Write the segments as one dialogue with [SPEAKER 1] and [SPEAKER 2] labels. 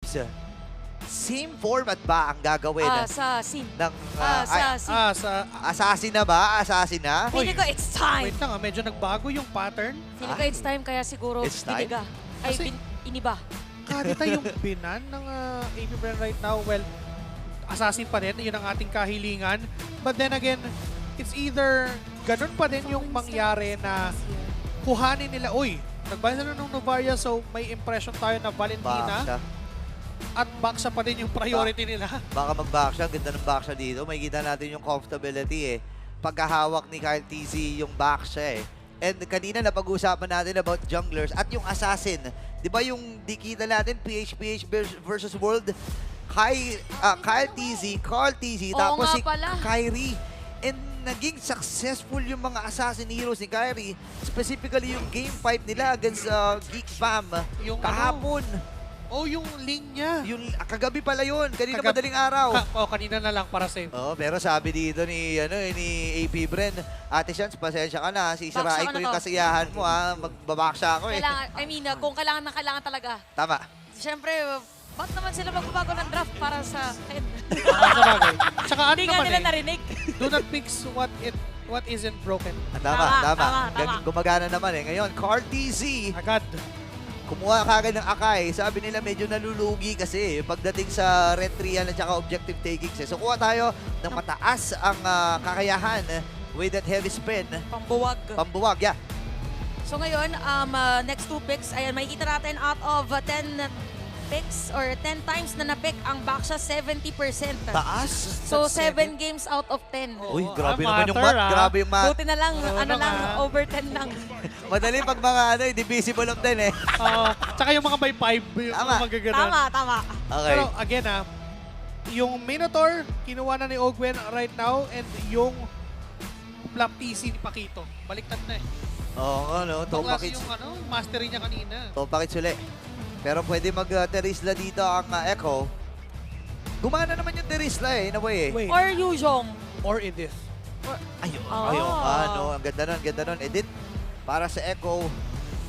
[SPEAKER 1] Gibbs, same format ba ang gagawin
[SPEAKER 2] Assassin.
[SPEAKER 1] ng
[SPEAKER 2] Assassin.
[SPEAKER 1] assassin na ba? Assassin na?
[SPEAKER 2] Feeling ko it's time.
[SPEAKER 3] Wait lang, medyo nagbago yung pattern.
[SPEAKER 2] Feeling ko it's time kaya siguro
[SPEAKER 1] It's time?
[SPEAKER 2] biniga. Ay,
[SPEAKER 3] Kasi-
[SPEAKER 2] iniba.
[SPEAKER 3] Kadita yung binan ng AP Brand right now. Well, assassin pa rin. Yun ang ating kahilingan. But then again, it's either ganun pa din yung mangyari na kuhanin nila. Uy, nagbansa na ng Novaria so may impression tayo na Valentina.
[SPEAKER 1] Baksha.
[SPEAKER 3] At Baksha pa din yung priority nila.
[SPEAKER 1] Baka mag-backsha. Ganda ng backsha dito. May kita natin yung comfortability eh. Pagkahawak ni Kyle TZ yung backsha eh. And kanina napag-usapan natin about junglers at yung assassin. Di ba yung dikita natin, PH versus World? Kyle TZ, Carl TZ,
[SPEAKER 2] Oo
[SPEAKER 1] tapos
[SPEAKER 2] nga
[SPEAKER 1] si
[SPEAKER 2] pala.
[SPEAKER 1] Kyrie. And naging successful yung mga assassin heroes ni Kyrie. Specifically yung game 5 nila against Geek Fam
[SPEAKER 3] Yung
[SPEAKER 1] kahapon.
[SPEAKER 3] Oh, yung link niya.
[SPEAKER 1] Yung kagabi pala yun, kanina
[SPEAKER 3] Kagab-
[SPEAKER 1] madaling araw.
[SPEAKER 3] Kanina na lang para save.
[SPEAKER 1] Oh, pero sabi dito ni AP Bren, Ate Shans, pasensya ka na, sisirain
[SPEAKER 2] Baksha
[SPEAKER 1] ko
[SPEAKER 2] ka na
[SPEAKER 1] yung
[SPEAKER 2] to.
[SPEAKER 1] kasiyahan mo ha, magbabaksha ako eh.
[SPEAKER 2] Kailangan, I mean, kung kailangan na kailangan talaga.
[SPEAKER 1] Tama.
[SPEAKER 2] Siyempre, ba't naman sila magbabago ng draft para sa akin?
[SPEAKER 3] Sa bagay. Tsaka ano
[SPEAKER 2] Hindi nga
[SPEAKER 3] naman
[SPEAKER 2] nila
[SPEAKER 3] eh,
[SPEAKER 2] narinig.
[SPEAKER 3] do not fix what isn't broken.
[SPEAKER 1] Tama.
[SPEAKER 2] Tama.
[SPEAKER 1] Gumagana naman eh. Ngayon, Carl TZ,
[SPEAKER 3] Agad.
[SPEAKER 1] kumuha kagad ng Akai. Sabi nila medyo nalulugi kasi pagdating sa red trial at saka objective takings. So kuha tayo ng mataas ang kakayahan with that heavy spin.
[SPEAKER 2] Pambuwag.
[SPEAKER 1] Pambuwag, yeah.
[SPEAKER 2] So ngayon, next 2 picks, ayan, makikita natin out of 10 picks or 10 times na na-pick ang Baksha, 70%.
[SPEAKER 1] Taas.
[SPEAKER 2] So,
[SPEAKER 3] That's
[SPEAKER 2] 7 games out of 10.
[SPEAKER 3] Oo.
[SPEAKER 1] Uy, grabe naman yung
[SPEAKER 3] matter,
[SPEAKER 1] math. Grabe yung math.
[SPEAKER 2] Buti na lang,
[SPEAKER 3] Oo naman.
[SPEAKER 2] over 10 lang.
[SPEAKER 1] Madali pag mga divisible of 10 eh.
[SPEAKER 3] Tsaka yung mga by 5, yung
[SPEAKER 1] Tama.
[SPEAKER 3] mga magaganon.
[SPEAKER 2] Tama.
[SPEAKER 1] Okay.
[SPEAKER 3] Pero again yung Minotaur, kinuha na ni Ogwen right now, and yung Flap TC ni Pakito. Baliktad na eh.
[SPEAKER 1] Oo,
[SPEAKER 3] Baklas
[SPEAKER 1] Topakits.
[SPEAKER 3] yung mastery niya kanina.
[SPEAKER 1] Topakits uli. Pero pwede mag-Terisla dito ang Echo. Gumana naman yung Terisla eh, in a way eh.
[SPEAKER 3] Wait,
[SPEAKER 2] Or Yuzhong.
[SPEAKER 3] or Edith.
[SPEAKER 1] Ayun,
[SPEAKER 2] Oh.
[SPEAKER 1] ang ganda nun. Edit, para sa Echo,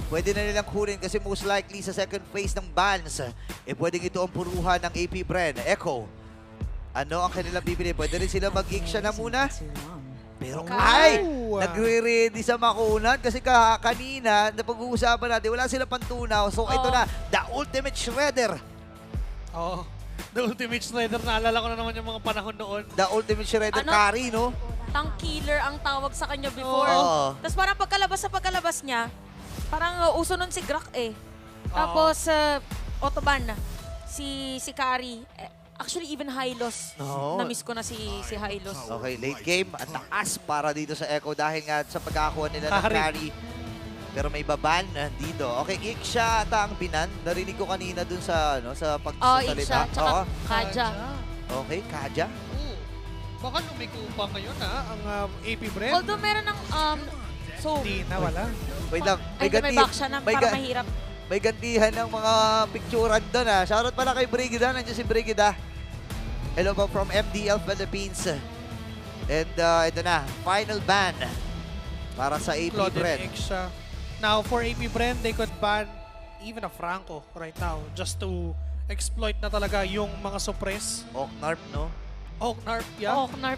[SPEAKER 1] pwede na nilang kunin kasi most likely sa second phase ng bans, pwedeng ito ang puruhan ng AP Bren. Echo, ano ang kanilang bibili? Pwede rin sila mag-iksya na muna. Pero ay, nagre-ready sa makunan kasi kanina, napag-uusapan natin, wala sila pantunaw. So ito na, the ultimate shredder.
[SPEAKER 3] Oo. The Ultimate Strider, naalala ko na naman yung mga panahon noon.
[SPEAKER 1] The ultimate shredder
[SPEAKER 2] Ano?
[SPEAKER 1] carry, no?
[SPEAKER 2] Tank killer ang tawag sa kanya before.
[SPEAKER 1] Oo.
[SPEAKER 2] Tapos parang pagkalabas niya, parang uso nun si Grak eh. Tapos, Autoban, si Kari. Actually, even Hylos.
[SPEAKER 1] Oo.
[SPEAKER 2] Na-miss ko na si Hylos.
[SPEAKER 1] Okay, late game. Ang taas para dito sa Echo dahil nga sa pagkakakuha nila ng
[SPEAKER 3] Carry.
[SPEAKER 1] carry. Pero may baban dito. Okay, Iksha ata ang binan. Narinig ko kanina dun sa
[SPEAKER 2] Oh,
[SPEAKER 1] pagsasalita.
[SPEAKER 2] Iksha, tsaka
[SPEAKER 1] Oo.
[SPEAKER 2] Kaja.
[SPEAKER 1] Okay, Kaja.
[SPEAKER 3] Oo. Baka lumiko pa ngayon ang AP Brand.
[SPEAKER 2] Although meron ng, so,
[SPEAKER 3] Hindi na, wala.
[SPEAKER 1] Wait lang.
[SPEAKER 2] ay, may Baksha na,
[SPEAKER 1] may
[SPEAKER 2] para
[SPEAKER 1] ga-
[SPEAKER 2] mahirap.
[SPEAKER 1] may gantihan ng mga picturean doon ha. Shoutout pala kay Brigida. Nandiyan si Brigida. Hello po from MDL Philippines. And ito na, final ban para sa AP
[SPEAKER 3] Claude
[SPEAKER 1] Brand.
[SPEAKER 3] and Iksha. Now, for AP Brand, they could ban even a Franco right now just to exploit na talaga yung mga suppress.
[SPEAKER 1] Oknarp, no?
[SPEAKER 3] Oknarp, yeah.
[SPEAKER 2] Oh, Knarp.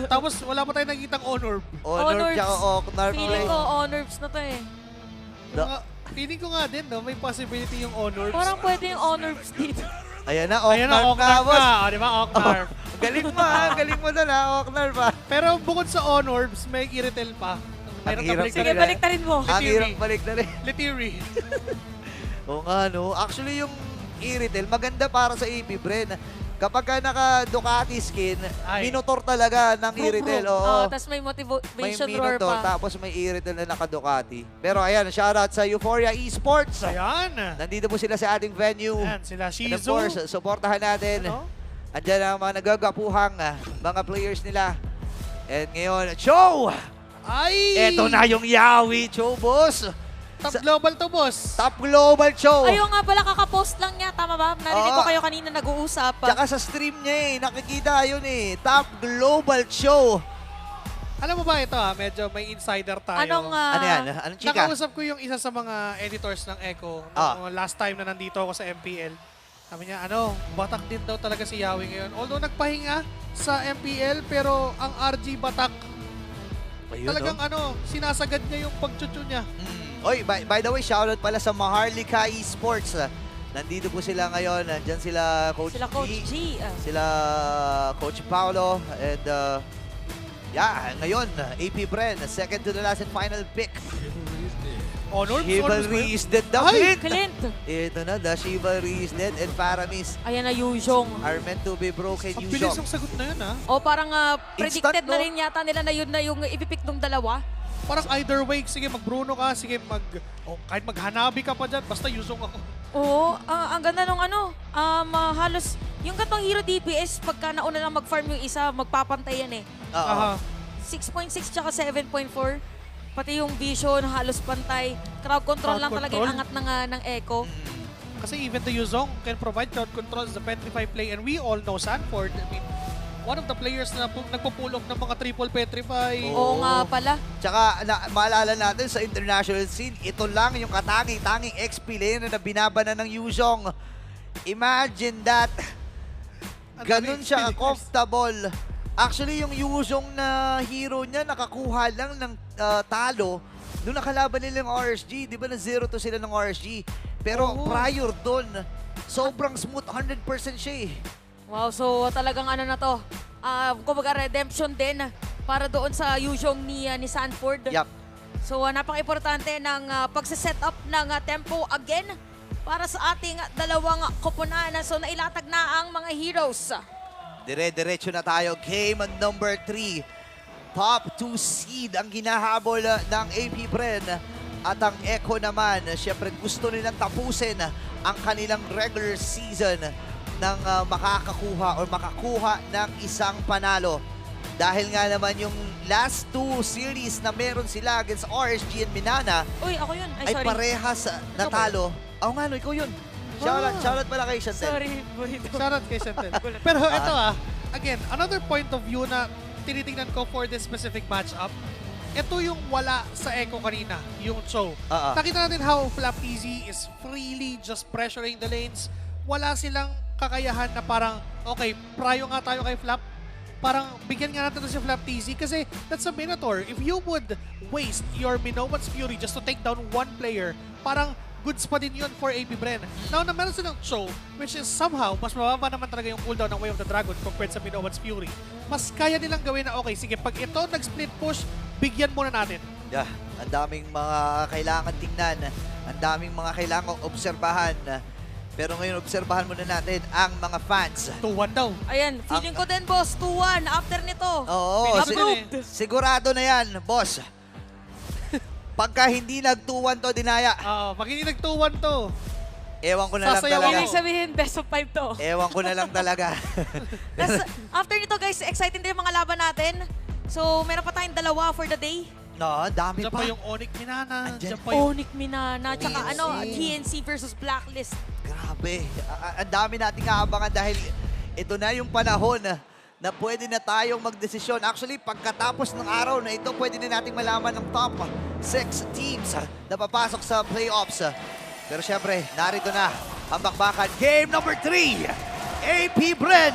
[SPEAKER 3] Tapos wala pa tayong nakikitang Honor.
[SPEAKER 1] Honor
[SPEAKER 2] Honorbs.
[SPEAKER 1] tsaka Oknarp.
[SPEAKER 2] Feeling ko, Honorbs na to eh.
[SPEAKER 3] Feeling ko nga din, no? May possibility yung Honor.
[SPEAKER 2] Parang pwede yung Honorbs dito.
[SPEAKER 1] Ayan na,
[SPEAKER 3] Ayan na,
[SPEAKER 1] Oknarp na,
[SPEAKER 3] Oknarp
[SPEAKER 1] boss.
[SPEAKER 3] na. O, di ba? Oknarp.
[SPEAKER 1] Galing mo ha, galing mo doon ha, Oknarp ha.
[SPEAKER 3] Pero bukod sa Honorbs, may Iritel pa.
[SPEAKER 1] Ang
[SPEAKER 3] Mayroon
[SPEAKER 1] hirap
[SPEAKER 3] ka
[SPEAKER 2] Sige,
[SPEAKER 1] Sige,
[SPEAKER 2] balik rin mo.
[SPEAKER 1] Ang hirap balik na rin.
[SPEAKER 3] Litiri.
[SPEAKER 1] Oo nga, no? Actually, yung Iritel, maganda para sa AP Bren. Kapag ka naka-Ducati skin,
[SPEAKER 3] Ay.
[SPEAKER 1] Minotaur talaga ng Iritel. Oo.
[SPEAKER 2] Tapos may
[SPEAKER 1] May
[SPEAKER 2] motivation roar
[SPEAKER 1] Minotaur,
[SPEAKER 2] pa.
[SPEAKER 1] tapos may Iritel na naka-Ducati. Pero ayan, shoutout sa Euphoria Esports.
[SPEAKER 3] Ayan.
[SPEAKER 1] Nandito po sila sa ating venue.
[SPEAKER 3] Ayan, sila
[SPEAKER 1] And of
[SPEAKER 3] Shizu.
[SPEAKER 1] course, supportahan natin.
[SPEAKER 3] Ano?
[SPEAKER 1] Andyan ang mga nagagapuhang mga players nila. And ngayon, Cho!
[SPEAKER 3] Ay!
[SPEAKER 1] Eto na yung Yawi, Cho, boss!
[SPEAKER 3] Top global to, boss.
[SPEAKER 1] Top Global Cho!
[SPEAKER 2] Ayaw nga pala, kakapost lang niya. Tama ba? Narinig
[SPEAKER 1] Oo.
[SPEAKER 2] ko kayo kanina nag-uusap.
[SPEAKER 1] Tsaka sa stream niya nakikita yun Top Global Show!
[SPEAKER 3] Alam mo ba ito medyo may insider tayo.
[SPEAKER 2] Anong,
[SPEAKER 1] Ano yan? Anong chika?
[SPEAKER 3] Nakausap ko yung isa sa mga editors ng Echo
[SPEAKER 1] Ah.
[SPEAKER 3] last time na nandito ako sa MPL. Sabi niya, batak din daw talaga si Yawi ngayon. Although nagpahinga sa MPL, pero ang RG batak,
[SPEAKER 1] Ayun,
[SPEAKER 3] talagang sinasagad niya yung pagchuchu niya.
[SPEAKER 1] Oy, by the way, shoutout pala sa Maharlika Esports. Nandito po sila ngayon. Nandyan sila Coach
[SPEAKER 2] Sila Coach G.
[SPEAKER 1] Sila Coach Paolo. And ngayon, AP Bren, second to the last and final pick.
[SPEAKER 3] Honor?
[SPEAKER 1] Chivalry is dead daw.
[SPEAKER 3] Ay!
[SPEAKER 1] Clint!
[SPEAKER 2] Clint.
[SPEAKER 1] Ito na, the Chivalry is dead and Paramis
[SPEAKER 2] Ayan na Yuzhong.
[SPEAKER 1] are meant to be broken.
[SPEAKER 3] Ang bilis ng sagot na yun, ha?
[SPEAKER 2] O parang predicted
[SPEAKER 1] Instant, no?
[SPEAKER 2] na rin yata nila na yun na yung ipipick ng dalawa.
[SPEAKER 3] Parang either way, sige mag-Bruno ka, sige kahit mag-Hanabi ka pa dyan, basta Yuzong ako.
[SPEAKER 2] Oo, ang ganda nung halos yung katong hero DPS pagka nauna lang mag-farm yung isa, magpapantay yan eh.
[SPEAKER 1] Oo.
[SPEAKER 3] Aha.
[SPEAKER 2] 6.6 tsaka 7.4. Pati yung vision, halos pantay. Crowd control
[SPEAKER 3] Crowd
[SPEAKER 2] lang talaga
[SPEAKER 3] control?
[SPEAKER 2] yung angat ng Echo.
[SPEAKER 3] Kasi even the Yuzong can provide crowd control as the Petrify play, and we all know Sanford, I mean, one of the players na nagpupulok ng mga triple Petrify.
[SPEAKER 1] Oo.
[SPEAKER 2] Oo nga pala.
[SPEAKER 1] Tsaka maalala natin sa international scene, ito lang yung katanging XP laner na binabanan ng Yuzhong. Imagine that. Ganun siya comfortable. Actually, yung Yuzhong na hero niya, nakakuha lang ng talo nung nakalaban nila yung RSG. Di ba na 0-2 sila ng RSG? Pero prior doon, sobrang smooth, 100% siya eh.
[SPEAKER 2] Wow, so talagang na to. Kumbaga redemption din para doon sa Yuzhong ni Sanford.
[SPEAKER 1] Yup.
[SPEAKER 2] So napaka-importante ng pagsiset up ng tempo again para sa ating dalawang koponan. So nailatag na ang mga heroes.
[SPEAKER 1] Dire-diretso na tayo. Game number 3. Top 2 seed ang ginahabol ng AP Bren. At ang Echo naman, syempre gusto nilang tapusin ang kanilang regular season ng makakuha ng isang panalo. Dahil nga naman yung last 2 series na meron sila against RSG and Minana
[SPEAKER 2] Uy, ako yun. Ay,
[SPEAKER 1] ay
[SPEAKER 2] sorry.
[SPEAKER 1] parehas natalo. Oo nga, no, ikaw yun. Shoutout pala kay Chantel.
[SPEAKER 2] Sorry, Burrito.
[SPEAKER 3] Shoutout kay Chantel. Pero ito again, another point of view na tinitingnan ko for this specific matchup, ito yung wala sa Echo kanina, yung Cho. Nakita natin how Flap Easy is freely just pressuring the lanes. Wala silang kakayahan na parang, okay, prayo nga tayo kay Flap. Parang bigyan nga natin si Flap Easy kasi that's a Minotaur. If you would waste your Minowan's Fury just to take down one player, parang goods pa din yun for AP Bren. Now na meron silang Cho, which is somehow, mas mababa naman talaga yung cooldown ng Way of the Dragon compared sa Minowan's Fury. Mas kaya nilang gawin na, okay, sige, pag ito nag-split push, bigyan muna natin.
[SPEAKER 1] Yeah, ang daming mga kailangan tingnan, ang daming mga kailangan obserbahan. Pero ngayon, obserbahan muna natin ang mga fans.
[SPEAKER 3] 2-1 daw.
[SPEAKER 2] Ayan, feeling ko din, boss. 2-1 after nito.
[SPEAKER 1] Oo,
[SPEAKER 3] Approved.
[SPEAKER 1] sigurado na yan, boss. Pagka hindi nag-2-1 to, dinaya.
[SPEAKER 3] Pag hindi nag-2-1 to,
[SPEAKER 1] Ewan ko na lang
[SPEAKER 3] Sasayaw
[SPEAKER 1] talaga.
[SPEAKER 2] Ibig sabihin, best of 5 to.
[SPEAKER 1] Ewan ko na lang talaga.
[SPEAKER 2] Tapos, after nito, guys, exciting din yung mga laban natin. So, meron pa tayong dalawa for the day.
[SPEAKER 1] No, dami
[SPEAKER 3] dyan
[SPEAKER 1] pa.
[SPEAKER 3] pa yung Onyx Minana,
[SPEAKER 1] Andyan.
[SPEAKER 3] dyan pa yung
[SPEAKER 2] Onyx Minana, tsaka
[SPEAKER 1] TNC.
[SPEAKER 2] TNC versus Blacklist.
[SPEAKER 1] Grabe. Ang dami nating aabangan dahil ito na yung panahon na pwede na tayong magdesisyon. Actually, pagkatapos ng araw na ito, pwede na nating malaman ng top 6 teams na papasok sa playoffs. Pero syempre, narito na ang bakbakan. Game number 3, AP Bren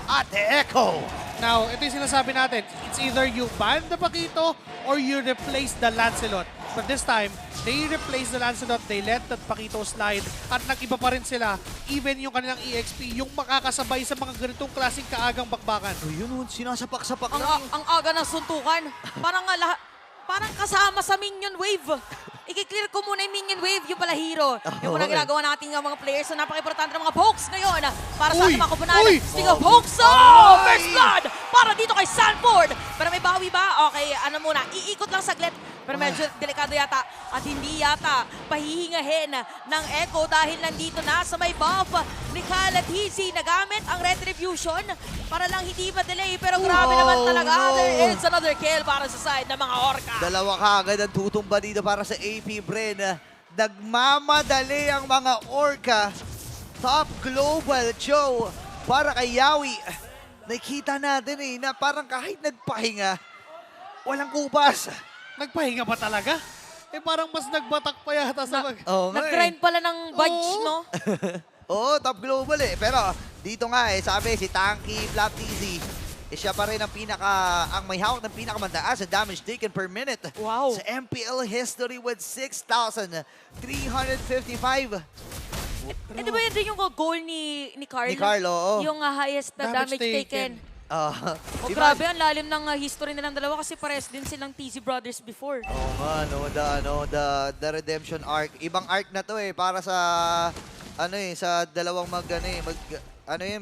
[SPEAKER 1] at Echo.
[SPEAKER 3] Now, ito yung sinasabi natin. It's either you ban the Paquito or you replace the Lancelot. But this time, they replace the Lancelot, they let that Paquito slide, at nag-iba pa rin sila. Even yung kanilang EXP, yung makakasabay sa mga ganitong klaseng kaagang bakbakan.
[SPEAKER 1] Oh, yun, sinasapak-sapak
[SPEAKER 2] Ang,
[SPEAKER 1] lang.
[SPEAKER 2] ang aga ng suntukan. Parang kasama sa minion wave. I-clear ko muna yung minion wave, yung pala hero. Yung muna ginagawa nating mga players. So napaka-importante ng mga pokes ngayon para sa ating mga kupunan.
[SPEAKER 3] Uy!
[SPEAKER 2] Speaking of pokes, first blood para dito kay Sanford. Pero may bawi ba? Okay, ano muna, iikot lang saglit. Pero medyo delikado yata at hindi yata pahihingahin ng Echo dahil nandito na sa may buff ni Kyle at Hizzy. Nagamit ang Retribution para lang hindi ma-delay. Pero grabe naman talaga.
[SPEAKER 1] no.
[SPEAKER 2] There is another kill para sa side ng mga Orca.
[SPEAKER 1] Dalawa kaagad ang tutumba dito para sa AP Bren. Nagmamadali ang mga Orca. Top Global Joe para kay Yawi. Nakita natin na parang kahit nagpahinga, walang kupas.
[SPEAKER 3] Nagpahinga ba talaga? Parang mas nagbatak pa yata sa
[SPEAKER 1] Oo nga
[SPEAKER 2] Nag-grind pala ng badge,
[SPEAKER 3] Oo.
[SPEAKER 2] no?
[SPEAKER 1] Oo, top global eh. Pero dito nga eh, sabi si Tanky FlapTZ, siya pa rin ang may hawak ng pinakamataas na damage taken per minute
[SPEAKER 2] Wow.
[SPEAKER 1] sa MPL history with 6,355.
[SPEAKER 2] Di ba yun din yung goal ni Carl?
[SPEAKER 1] Ni Carlo, oo.
[SPEAKER 2] Yung highest na
[SPEAKER 3] Damage
[SPEAKER 2] damage taken.
[SPEAKER 1] Oh,
[SPEAKER 2] Grabe, ang lalim ng history nilang dalawa kasi pares din silang TZ Brothers before.
[SPEAKER 1] Oo nga, no, the redemption arc. Ibang arc na to eh, para sa, sa dalawang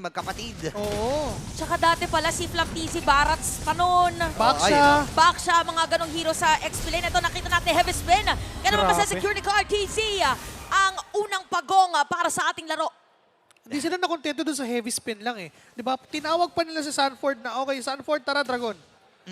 [SPEAKER 1] magkapatid.
[SPEAKER 3] Oo.
[SPEAKER 2] Tsaka dati pala si FlapTZ, Barats pa noon.
[SPEAKER 3] Back
[SPEAKER 1] ayun
[SPEAKER 3] siya.
[SPEAKER 2] Back siya, mga ganong hero sa X-Plane. Ito, nakita natin, Heavy Spin. Kaya naman
[SPEAKER 3] Grabe.
[SPEAKER 2] secure ni RTZ ang unang pagong para sa ating laro.
[SPEAKER 3] Hindi sila nakontento doon sa heavy spin lang eh. Di ba? Tinawag pa nila si Sanford na, okay, Sanford, tara, Dragon.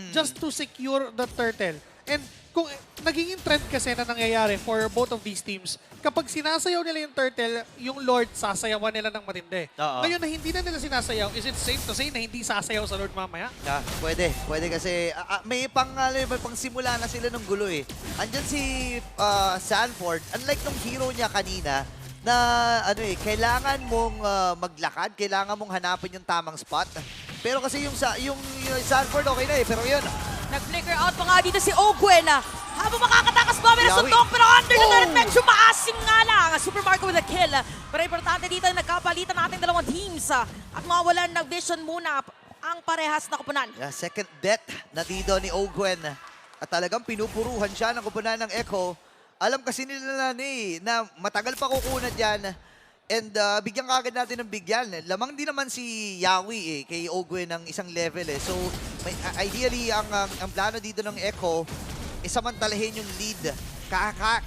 [SPEAKER 3] Just to secure the turtle. And kung nagiging trend kasi na nangyayari for both of these teams, kapag sinasayaw nila yung turtle, yung Lord, sasayawan nila ng matindi.
[SPEAKER 1] Oo.
[SPEAKER 3] Ngayon na hindi na nila sinasayaw, is it safe to say na hindi sasayaw sa Lord mamaya?
[SPEAKER 1] Pwede kasi may pang simula na sila ng gulo eh. Andyan si Sanford, unlike nung hero niya kanina, na kailangan mong maglakad, kailangan mong hanapin yung tamang spot. Pero kasi yung Sanford okay na eh, pero yun.
[SPEAKER 2] Nag-flicker out pa nga dito si Ogwen. Habang makakatakas ba, may
[SPEAKER 1] Yawi.
[SPEAKER 2] nasuntok, pero under the net, medyo maasim nga lang. Super Marco with a kill. Pero importante dito, nagkapalitan natin dalawang teams. At mawalan ng vision muna ang parehas na kupunan.
[SPEAKER 1] Second death na dito ni Ogwen. At talagang pinupuruhan siya ng kupunan ng Echo. Alam kasi nila na matagal pa kukunat yan. And bigyan kagad natin ng bigyan. Lamang din naman si Yawi kay Ogwen ng isang level eh. So ideally ang plano dito ng Echo samantalahin yung lead.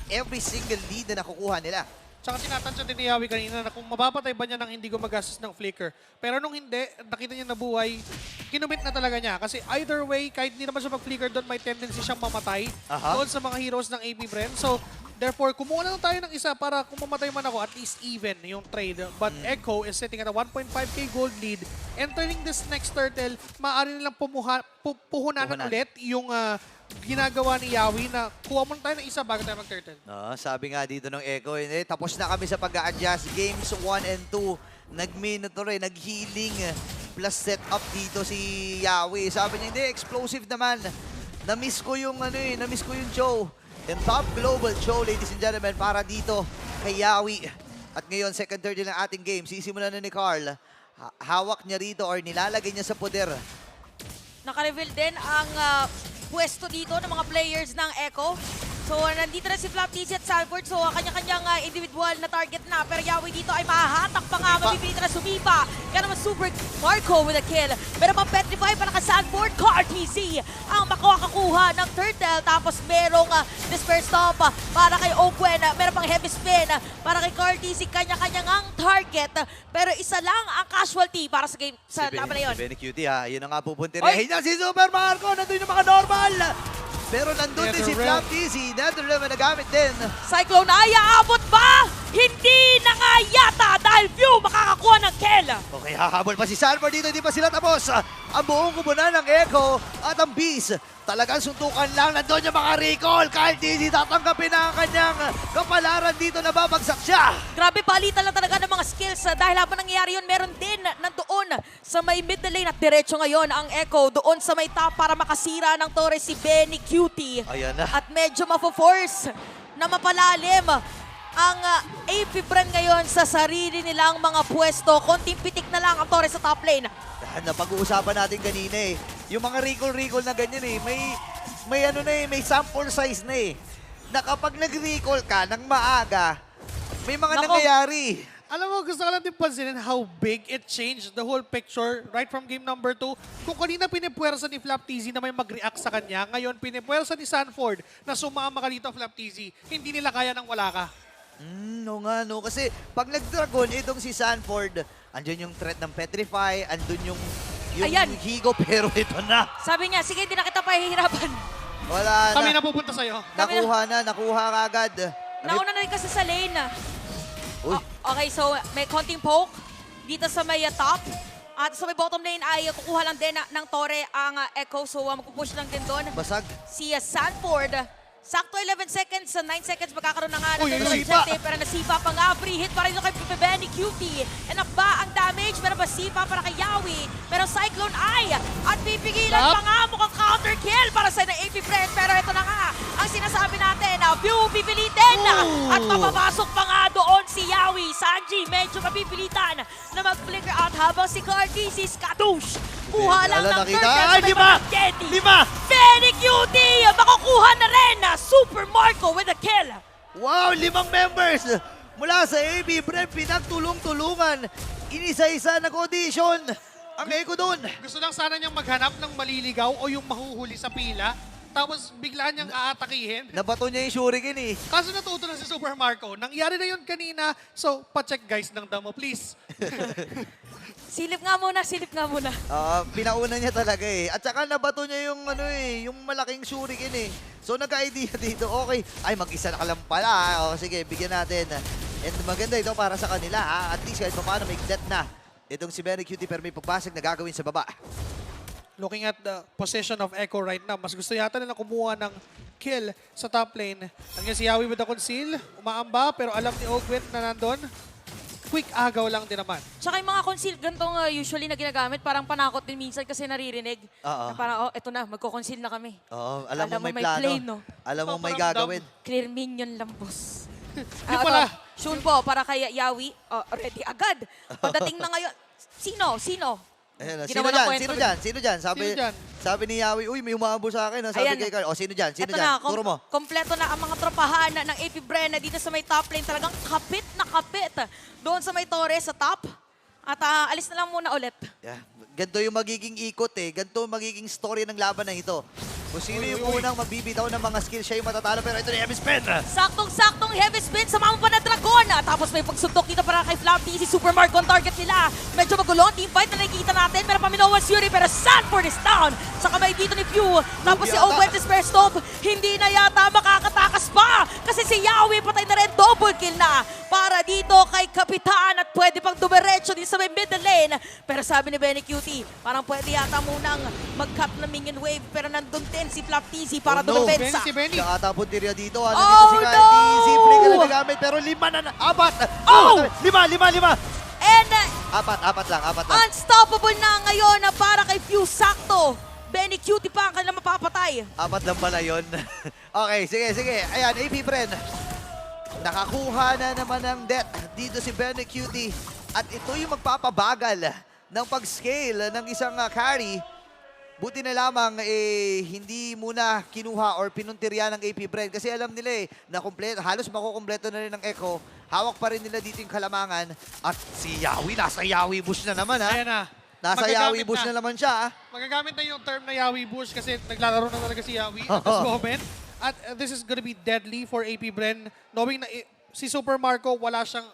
[SPEAKER 1] Every single lead na nakukuha nila.
[SPEAKER 3] Tsaka tinatansya din ni Yawi kanina na kung mapapatay ba niya nang hindi gumagastos ng flicker. Pero nung hindi, nakita niya nabuhay, kinumit na talaga niya. Kasi either way, kahit hindi naman siya mag-flicker doon, may tendency siyang mamatay doon sa mga heroes ng AP Bren. So, therefore, kumuha na lang tayo ng isa para kung mamatay man ako, at least even yung trade. But Echo is sitting at a 1.5k gold lead. Entering this next turtle, maaari nilang puhunanan ulit yung ginagawa ni Yawi na kuha mo tayo ng isa bago tayo mag-turtle.
[SPEAKER 1] Sabi nga dito ng Echo, tapos na kami sa pag-a-adjust. Games 1 and 2, nag-minotaur nag-healing, plus setup dito si Yawi. Sabi niya, hindi, explosive naman. Na-miss ko yung show. And top global show, ladies and gentlemen, para dito kay Yawi. At ngayon, second turtle ng ating game. Sisimulan na ni Carl. Hawak niya rito or nilalagay niya sa poder.
[SPEAKER 2] Naka-reveal din ang pwesto dito ng mga players ng Echo. So, nandito na si FlapTZ at Sanford. So, kanya-kanyang individual na target na. Pero Yawi dito ay mahahatak pa nga. Mabibili na sumipa. Kaya naman Super Marco with a kill. Pero pa-petrify para ka Sanford. RTZ ang makakakuha ng turtle. Tapos merong despair stop para kay Ogwen. Meron pang heavy spin para kay RTZ. Kanya-kanyang ang target. Pero isa lang ang casualty para sa game sa laban na yun.
[SPEAKER 1] Si Benny Cutie Yun na nga pupuntirehin niya si Super Marco. Nandun yung mga normal. Pero nandun din si FlapTZ. Netherrealm na gamit din.
[SPEAKER 2] Cyclone ay aabot ba? Hindi na nga yata dahil few makakakuha ng kill.
[SPEAKER 1] Okay, hahabol pa si Sanford dito. Hindi pa sila tapos. Ang buong kubunan ng Echo at ang Beast. Talagang suntukan lang. Nandun yung mga recall. Kahit DC tatanggapin na ang kanyang kapalaran dito. Nababagsak siya.
[SPEAKER 2] Grabe, palitan lang talaga ng mga skills. Dahil habang nangyayari yun, meron din nandoon sa may mid lane at diretso ngayon ang Echo doon sa may top para makasira ng Torres si Benny Cutie.
[SPEAKER 1] Ayan na.
[SPEAKER 2] At medyo mafo-force na mapalalim ang AP Bren ngayon sa sarili nilang mga pwesto. Konting pitik na lang ang Torres sa top lane.
[SPEAKER 1] Napag-uusapan natin kanina Yung mga recall na ganyan may sample size na Na kapag nag-recall ka ng maaga, may mga
[SPEAKER 2] Nako.
[SPEAKER 1] nangyayari.
[SPEAKER 3] Alam mo, gusto ko lang din pansinin how big it changed the whole picture right from game number 2. Kung kanina pinipwersa ni FlapTZ na may mag-react sa kanya, ngayon pinipwersa ni Sanford na sumama ka dito, FlapTZ. Hindi nila kaya nang wala ka.
[SPEAKER 1] No nga, no. Kasi pag nag-dragon, itong si Sanford, andyan yung threat ng Petrify, andun yung
[SPEAKER 2] Ayan.
[SPEAKER 1] Higo, pero ito na.
[SPEAKER 2] Sabi niya, sige, hindi na kita pahihirapan.
[SPEAKER 1] Wala na.
[SPEAKER 3] Kami na pupunta sa'yo.
[SPEAKER 1] Nakuha agad.
[SPEAKER 2] Nauna na rin kasi sa lane.
[SPEAKER 1] Uy.
[SPEAKER 2] Okay, so may konting poke dito sa may top. At sa may bottom lane ay kukuha lang din ng Torre ang Echo. So magpupush lang din doon
[SPEAKER 1] Basag.
[SPEAKER 2] si Sanford Sakto 11 seconds, 9 seconds magkakaroon na nga ng
[SPEAKER 3] Uy,
[SPEAKER 1] nasipa.
[SPEAKER 2] pero nasipa pa nga. Free hit para dito kay Benny Cutie. Enough ba ang damage? Pero ba sipa para kay Yawi? Pero Cyclone Eye at pipigilan
[SPEAKER 3] Stop.
[SPEAKER 2] pa nga mukhang counter kill para sa AP Friend. Pero ito na nga ang sinasabi natin. View pipilitin at mapapasok pa nga doon si Yawi. Sanji medyo mapipilitan na mag-flicker out habang si Cardi, si Skadoosh. Kuha lang
[SPEAKER 1] Wala
[SPEAKER 2] ng
[SPEAKER 1] nakita.
[SPEAKER 2] third
[SPEAKER 1] Ay, lima!
[SPEAKER 2] Jetty.
[SPEAKER 1] Lima!
[SPEAKER 2] Benny Cutie! Makukuha na rin na Super Marco with a kill.
[SPEAKER 1] Wow, 5 members mula sa AB Brem, pinagtulong-tulungan. Inisa-isa na condition. Ang Echo doon.
[SPEAKER 3] Gusto lang sana niyang maghanap ng maliligaw o yung mahuhuli sa pila. Tapos biglaan niyang aatakihin.
[SPEAKER 1] Nabato niya yung shuriken eh.
[SPEAKER 3] Kaso natuto na si Super Marco. Nangyari na yun kanina. So, pacheck guys ng damo, please.
[SPEAKER 2] Silip nga muna, silip nga muna.
[SPEAKER 1] Pinauna niya talaga eh. At saka nabato niya yung yung malaking shuriken eh. So nagka-idea dito, okay. Ay, mag-isa na ka lang pala. O sige, bigyan natin. And maganda ito para sa kanila. At least kahit paano may death na. Itong si Benny Cutie pero may pagbasag na gagawin sa baba.
[SPEAKER 3] Looking at the position of Echo right now, mas gusto yata nila kumuha ng kill sa top lane. Nandiyan si Yawi with the conceal. Umaamba pero alam ni Ogwin na nandun. Quick agaw lang din naman.
[SPEAKER 2] Tsaka yung mga conceal, gantong usually na ginagamit, parang panakot din minsan kasi naririnig.
[SPEAKER 1] Oo.
[SPEAKER 2] Na parang, eto na, magko-conceal na kami.
[SPEAKER 1] Oo, alam mo may
[SPEAKER 2] may
[SPEAKER 1] plano.
[SPEAKER 2] play, no?
[SPEAKER 1] Alam mo may
[SPEAKER 3] Paparamdam.
[SPEAKER 1] gagawin.
[SPEAKER 2] Clear minion lang, boss.
[SPEAKER 3] Yung pala.
[SPEAKER 2] Soon po, para kay Yawi, ready agad. Pagdating na ngayon, sino?
[SPEAKER 1] Ayan,
[SPEAKER 2] Ginawa ng
[SPEAKER 1] sino dyan?
[SPEAKER 2] kwento.
[SPEAKER 1] Sino dyan?
[SPEAKER 3] Sino dyan?
[SPEAKER 1] Sabi ni Yawi, uy, may umabo sa akin. Sabi
[SPEAKER 2] Ayan.
[SPEAKER 1] kay Carl, sino dyan? Sino
[SPEAKER 2] Eto
[SPEAKER 1] dyan?
[SPEAKER 2] na,
[SPEAKER 1] Turo mo.
[SPEAKER 2] kompleto na ang mga tropahan ng AP Bren na dito sa may top lane. Talagang kapit na kapit doon sa may Torres sa top. At alis na lang muna ulit.
[SPEAKER 1] Yeah. Ganito yung magiging ikot eh. Ganito yung magiging story ng laban na ito. Kung sino yung unang magbibitaw ng mga skills, siya yung matatalo. Pero ito na Heavy Spin.
[SPEAKER 2] Saktong-saktong heavy spin sa mama pa na Dragon. Tapos may pagsuntok dito para kay Flappy. Si Super Marco ang target nila. Medyo magulo ang team fight na nakikita natin. Pero Paminowan Fury. Pero Sanford is down. Sa kamay dito ni Pew. Tapos si
[SPEAKER 1] yata.
[SPEAKER 2] Owen is stop. Hindi na yata makakatakas pa. Kasi si Yawi patay na rin. Double kill na. Para dito kay Kapitan. At pwede pang dumiretso din sa may middle lane. Pero sabi ni Benny Cutie, parang pwede yata munang mag-cut na minion wave. Pero nandun din si Flaptizi para
[SPEAKER 1] Oh, no.
[SPEAKER 2] dumepensa.
[SPEAKER 3] Si Benny.
[SPEAKER 1] Nakata puntirya dito.
[SPEAKER 2] Oh,
[SPEAKER 1] Nandito si Kyle
[SPEAKER 2] no!
[SPEAKER 1] Easy. Flicker na nagamit. Pero 5 na. 4.
[SPEAKER 2] Oh!
[SPEAKER 1] 5.
[SPEAKER 2] And
[SPEAKER 1] Apat lang.
[SPEAKER 2] unstoppable na ngayon na para kay Pew. Sakto. Benny Cutie pa ang kanilang mapapatay.
[SPEAKER 1] 4 lang pala yun. Okay, sige. Ayan, AP Bren. Nakakuha na naman ng death dito si Benny Cutie. At ito yung magpapabagal ng pag-scale ng isang carry. Buti na lamang hindi muna kinuha or pinuntirya ng AP Bren kasi alam nila na halos makukumpleto na rin ng Echo. Hawak pa rin nila dito yung kalamangan. At si Yawi, nasa Yawi bush na naman ha.
[SPEAKER 3] Ayan na.
[SPEAKER 1] Nasa
[SPEAKER 3] Magagamit
[SPEAKER 1] Yawi bush na naman siya ha.
[SPEAKER 3] Magagamit na yung term na Yawi Bush kasi naglalaro na talaga si Yawi at this moment. At this is gonna be deadly for AP Bren. Knowing na si Super Marco, wala siyang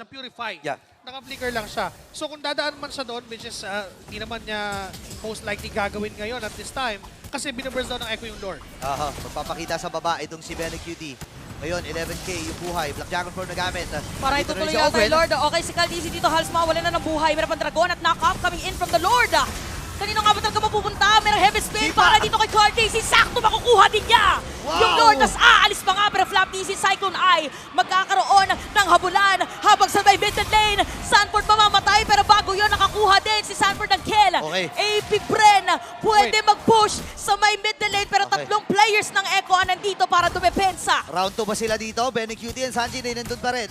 [SPEAKER 3] purify.
[SPEAKER 1] Yeah.
[SPEAKER 3] Naka-flicker lang siya. So kung dadaan man siya doon, which is di naman niya most likely gagawin ngayon at this time, kasi binaburst daw ng Echo yung Lord.
[SPEAKER 1] Aha, magpapakita sa baba itong si Benny Cutie. Ngayon, 11K yung buhay. Black Dragon Form na gamit.
[SPEAKER 2] Para
[SPEAKER 1] Dito na rin
[SPEAKER 2] itutuloy
[SPEAKER 1] si
[SPEAKER 2] yata
[SPEAKER 1] Owen.
[SPEAKER 2] yung Lord. Okay, si Caldizi dito halos mawala na ng buhay. Meron pang Dragon at knock-up coming in from the Lord. Kanino nga ba talaga mapupunta? Merong heavy spin
[SPEAKER 1] Sipa.
[SPEAKER 2] para dito kay Caldizi. Sakto makukuha din niya.
[SPEAKER 1] Wow.
[SPEAKER 2] Yung Lord, tas aalis pa nga. Pero Flaptizi, Cyclone Eye, magkakaroon ng habulan habang sa may middle lane. Sanford mamamatay pero bago yun, nakakuha din si Sanford ng kill.
[SPEAKER 1] Okay.
[SPEAKER 2] AP Bren, pwede mag-push sa may middle lane pero
[SPEAKER 1] Okay.
[SPEAKER 2] tatlong players ng Echo ang nandito para dumepensa.
[SPEAKER 1] Round 2 ba sila dito? Benny Cutie and Sanji na nandun pa rin.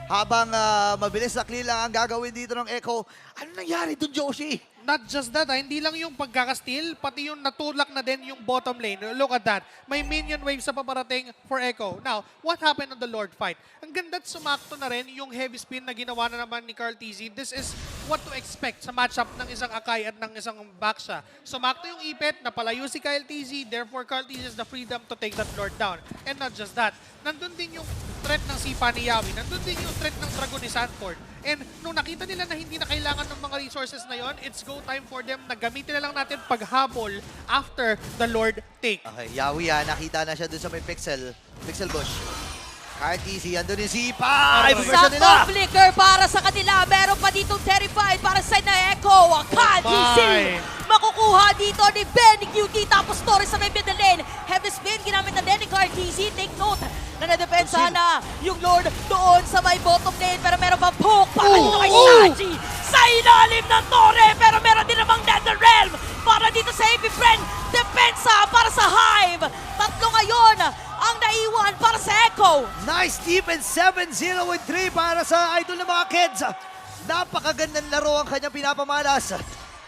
[SPEAKER 1] Habang mabilis na clear lang ang gagawin dito ng Echo. Ano nangyari dun, Joshi?
[SPEAKER 3] Not just that, hindi lang yung pagkakastil, pati yung natulak na din yung bottom lane. Look at that. May minion wave sa paparating for Echo. Now, what happened on the Lord fight? Ang ganda't sumakto na rin yung heavy spin na ginawa na naman ni Carl TZ. This is what to expect sa matchup ng isang Akai at ng isang Baksha. Sumakto yung ipet, napalayo si Kyle TZ, therefore Carl TZ has the freedom to take that Lord down. And not just that, nandun din yung threat ng Sipa ni Yawi, nandun din yung threat ng Dragon ni Sanford. And nung nakita nila na hindi na kailangan ng mga resources na yon, it's go time for them na gamitin na lang natin paghabol after the Lord take.
[SPEAKER 1] Okay, Yawi nakita na siya dun sa may pixel bush. RTC, andun yung Sipa! Ay, puwersa nila!
[SPEAKER 2] Saktong flicker para sa kanila. Meron pa ditong terrified para sa na Echo. Kadisi!
[SPEAKER 3] Bye.
[SPEAKER 2] Makukuha Nakuha dito ni Benny QT tapos Torres sa may middle lane. Heavy spin, ginamit na din ni Cartesi. Take note na nadepensa na yung Lord doon sa may bottom lane. Pero meron pa poke para dito kay Sanji sa ilalim ng Torre. Pero meron din namang Netherrealm para dito sa AP Friend. Depensa para sa Hive. Tatlo ngayon ang naiwan para sa Echo.
[SPEAKER 1] Nice defense, 7-0 with 3 para sa idol ng mga kids. Napakagandang laro ang kanyang pinapamalas.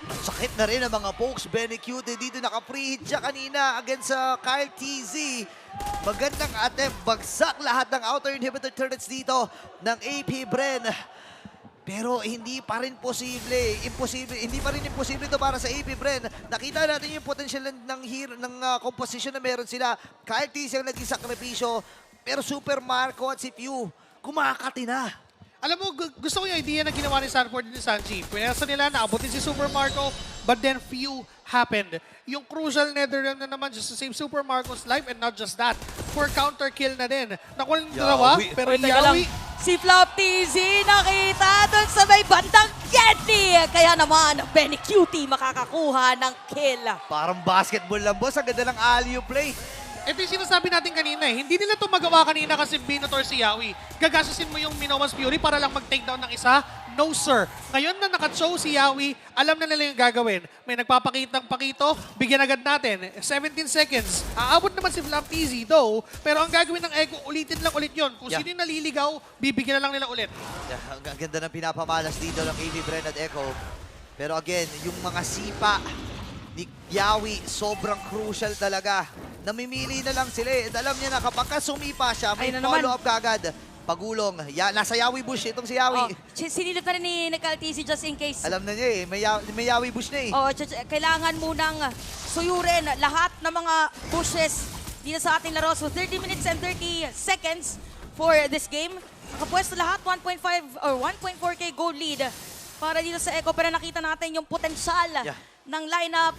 [SPEAKER 1] Sakit na rin ang mga pokes. Benny Cute dito naka-preheat siya kanina against sa Kyle TZ. Magandang attempt. Bagsak lahat ng outer inhibitor turrets dito ng AP Bren. Pero hindi pa rin posible. Hindi pa rin imposible ito para sa AP Bren. Nakita natin yung potential ng composition na meron sila. Kyle TZ ang naging sakripisyo. Pero Super Marco at si Pew kumakati na.
[SPEAKER 3] Alam mo, gusto ko yung idea na ginawa ni Sanford and ni Sanji. Pinasa nila, naabutin si Super Marco, but then few happened. Yung crucial Netherrealm na naman just to save Super Marco's life, and not just that, for counter kill na din. Nakuha ng dalawa, pero
[SPEAKER 2] Uy, teka lang.
[SPEAKER 3] Yawi,
[SPEAKER 2] Si Flop TZ nakita doon sa may bandang Gedli. Kaya naman, Benny Cutie makakakuha ng kill.
[SPEAKER 1] Parang basketball lang, boss. Ang ganda ng alley-oop play.
[SPEAKER 3] ito yung sinasabi natin kanina eh. Hindi nila ito magawa kanina kasi Minotaur si Yawi. Gagasasin mo yung Minowan's Fury para lang mag-takedown ng isa? No, sir. Ngayon na naka-show si Yawi, alam na nila yung gagawin. May nagpapakitang pakito, bigyan agad natin. 17 seconds. Aabot naman si Flap Easy, though. Pero ang gagawin ng Echo, ulitin lang ulit yun. Kung sino yung naliligaw, bibigyan na lang nila ulit.
[SPEAKER 1] Yeah, ang ganda ng pinapamalas dito ng AP Bren at Echo. Pero again, yung mga sipa ni Yawi, sobrang crucial talaga. Namimili na lang sila eh. At alam niya na kapag sumipa siya, may
[SPEAKER 2] Ayun na naman.
[SPEAKER 1] follow-up kagad. Pagulong. Nasa Yawi bush itong si Yawi.
[SPEAKER 2] Sinilip na rin ni Kaltisi just in case.
[SPEAKER 1] Alam na niya eh, may Yawi bush na eh.
[SPEAKER 2] Kailangan munang suyurin lahat ng mga bushes dito sa ating laro. So 30 minutes and 30 seconds for this game. Nakapwesto lahat, 1.5 or 1.4k gold lead para dito sa Echo. Pero nakita natin yung potensyal ng lineup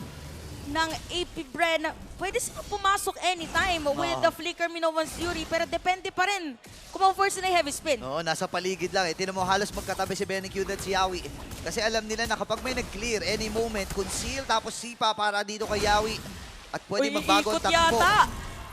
[SPEAKER 2] ng AP Bren. Pwede sila pumasok anytime with the Flicker Minowan's Fury, pero depende pa rin kung ma-force na yung heavy spin.
[SPEAKER 1] Oo, nasa paligid lang eh. Tinan mo, halos magkatabi si Benny Q at si Yawi. Kasi alam nila na kapag may nag-clear, any moment, conceal tapos sipa para dito kay Yawi. At pwede magbago ang
[SPEAKER 2] Ikot
[SPEAKER 1] takbo.
[SPEAKER 2] yata.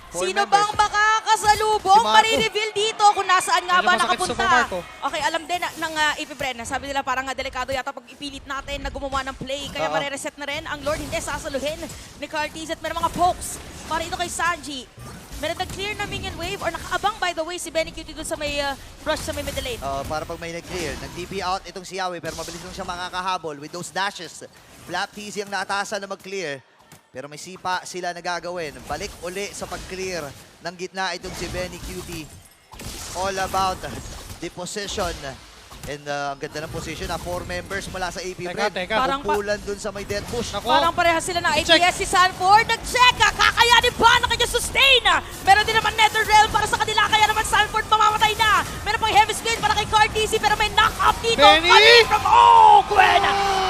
[SPEAKER 1] Four
[SPEAKER 2] Sino
[SPEAKER 1] members.
[SPEAKER 2] bang makakasalubong?
[SPEAKER 1] Si Marco.
[SPEAKER 2] Marireveal dito kung nasaan nga
[SPEAKER 3] Medyo
[SPEAKER 2] ba
[SPEAKER 3] masakit
[SPEAKER 2] nakapunta.
[SPEAKER 3] Super Marco.
[SPEAKER 2] Okay, alam din ng AP Bren. Sabi nila parang delikado yata pag ipilit natin na gumawa ng play. Kaya
[SPEAKER 1] Oo.
[SPEAKER 2] marereset na rin ang Lord. Hindi sasaluhin ni Cartiz at meron mga pokes para ito kay Sanji. Meron nag-clear na minion wave or nakaabang by the way si Benny Cutie doon sa may rush sa may middle lane.
[SPEAKER 1] Para pag may nag-clear, nag-DP out itong si Yawi pero mabilis lang siya makakahabol with those dashes. Flap TZ ang naatasan na mag-clear. Pero may sipa sila na gagawin. Balik uli sa pag-clear ng gitna itong si Benny Cutie. All about the position. And ang ganda ng position na 4 members mula sa AP Bren.
[SPEAKER 3] Teka.
[SPEAKER 2] Parang
[SPEAKER 1] Kumpulan dun sa may dead bush.
[SPEAKER 3] Naku.
[SPEAKER 2] Parang parehas sila na
[SPEAKER 3] Check.
[SPEAKER 2] ATS si Sanford. Nag-check. Kakayanin ba na kanya sustain? Meron din naman Netherrealm para sa kanila. Kaya naman Sanford mamamatay na. Meron pang heavy spin para kay Cartesi. Pero may knock-up dito.
[SPEAKER 3] Benny!
[SPEAKER 2] Coming from Gwen.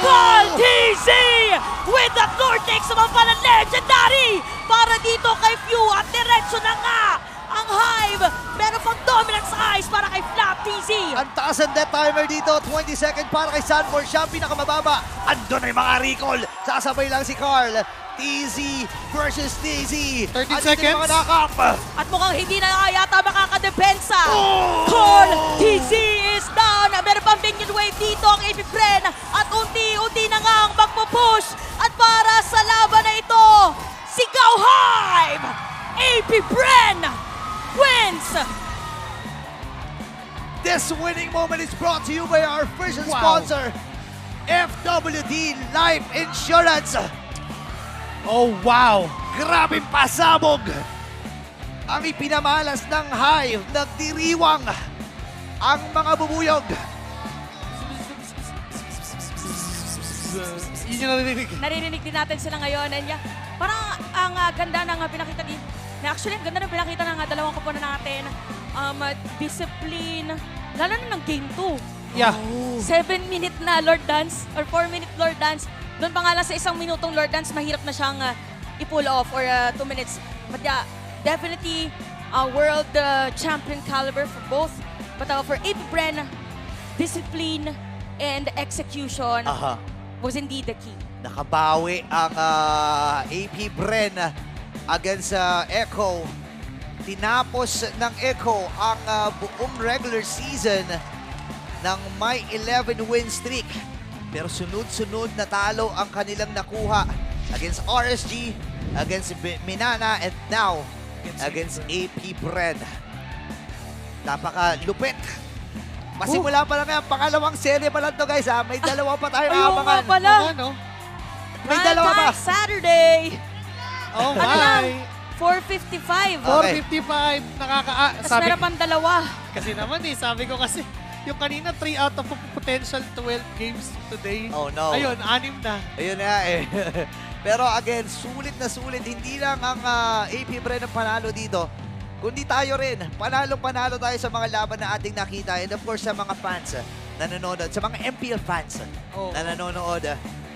[SPEAKER 2] Cartesi with the Vortex naman pala legendary. Para dito kay Few. At diretso na nga ang Hive. Meron pang Dominance Eyes para kay Flap TZ.
[SPEAKER 1] Ang taas ang death timer dito. 20 second para kay Sanford. Siya ang pinakamababa. Andun ay mga recall. Sasabay lang si Carl. TZ versus TZ.
[SPEAKER 3] 30
[SPEAKER 1] Andun
[SPEAKER 3] seconds.
[SPEAKER 1] yung mga knock-up.
[SPEAKER 2] At mukhang hindi na yata makakadepensa. Call TZ is down. Meron pang minion wave dito ang AP Bren. At unti-unti na nga ang magpupush. At para sa laban na ito, Sigaw Hive! AP Bren wins!
[SPEAKER 1] This winning moment is brought to you by our first
[SPEAKER 3] Wow.
[SPEAKER 1] sponsor, FWD Life Insurance.
[SPEAKER 3] Oh, wow!
[SPEAKER 1] Grabing pasabog ang ipinamalas ng Hive. Nagdiriwang ang mga bubuyog.
[SPEAKER 3] Yun yung narinig.
[SPEAKER 2] Naririnig din natin sila ngayon. And parang ang ganda ng pinakita din. Actually, ang ganda ng pinakita ng dalawang kapunan natin. Discipline. Lalo na ng game 2.
[SPEAKER 3] Yeah.
[SPEAKER 2] 7-minute na Lord Dance or 4-minute Lord Dance. Doon pa nga lang sa isang minutong Lord Dance, mahirap na siyang i-pull off or 2 minutes. But yeah, definitely world champion caliber for both. But for AP Bren, discipline and execution was indeed the key.
[SPEAKER 1] Nakabawi ang AP Bren against Echo. Tinapos ng Echo ang buong regular season ng may 11 win streak. Pero sunod-sunod na talo ang kanilang nakuha against RSG, against Minana, and now against AP Bren. Napakalupit. Pasimula pa lang yan. Pangalawang serye pa lang to, guys. May dalawa pa tayo
[SPEAKER 2] Ayun
[SPEAKER 1] aabangan.
[SPEAKER 2] nga pala.
[SPEAKER 3] Ano?
[SPEAKER 1] May dalawa pa.
[SPEAKER 2] Primetime Saturday.
[SPEAKER 3] Oh
[SPEAKER 2] Ano lang?
[SPEAKER 3] my!
[SPEAKER 2] 4:55.
[SPEAKER 1] Okay.
[SPEAKER 3] 4:55.
[SPEAKER 2] Tapos meron pang dalawa.
[SPEAKER 3] Kasi naman sabi ko kasi, yung kanina 3 out of potential 12 games today.
[SPEAKER 1] Oh no.
[SPEAKER 3] Ayun, 6 na.
[SPEAKER 1] Ayun nga eh. Pero again, sulit na sulit. Hindi lang ang AP Bren ang panalo dito, kundi tayo rin. Panalo-panalo tayo sa mga laban na ating nakita. And of course, sa mga fans na nanonood, sa mga MPL fans
[SPEAKER 3] Oh.
[SPEAKER 1] na nanonood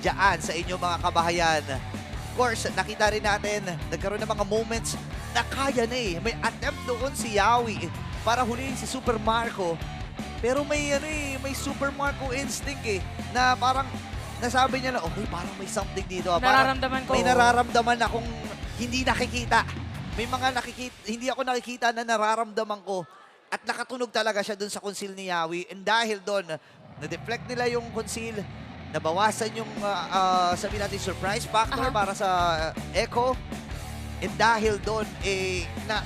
[SPEAKER 1] dyan sa inyong mga kabahayan. Of course, nakita rin natin, nagkaroon ng mga moments na kaya na eh. May attempt doon si Yawi para huliin si Super Marco. Pero may may Super Marco instinct eh, na parang nasabi niya na, okay, parang may something dito. Parang
[SPEAKER 2] Nararamdaman ko.
[SPEAKER 1] may nararamdaman akong hindi nakikita. May mga hindi ako nakikita na nararamdaman ko. At nakatunog talaga siya dun sa conceal ni Yawi. And dahil doon, na-deflect nila yung conceal, nabawasan yung, sabi natin, surprise factor para sa Echo. And dahil doon,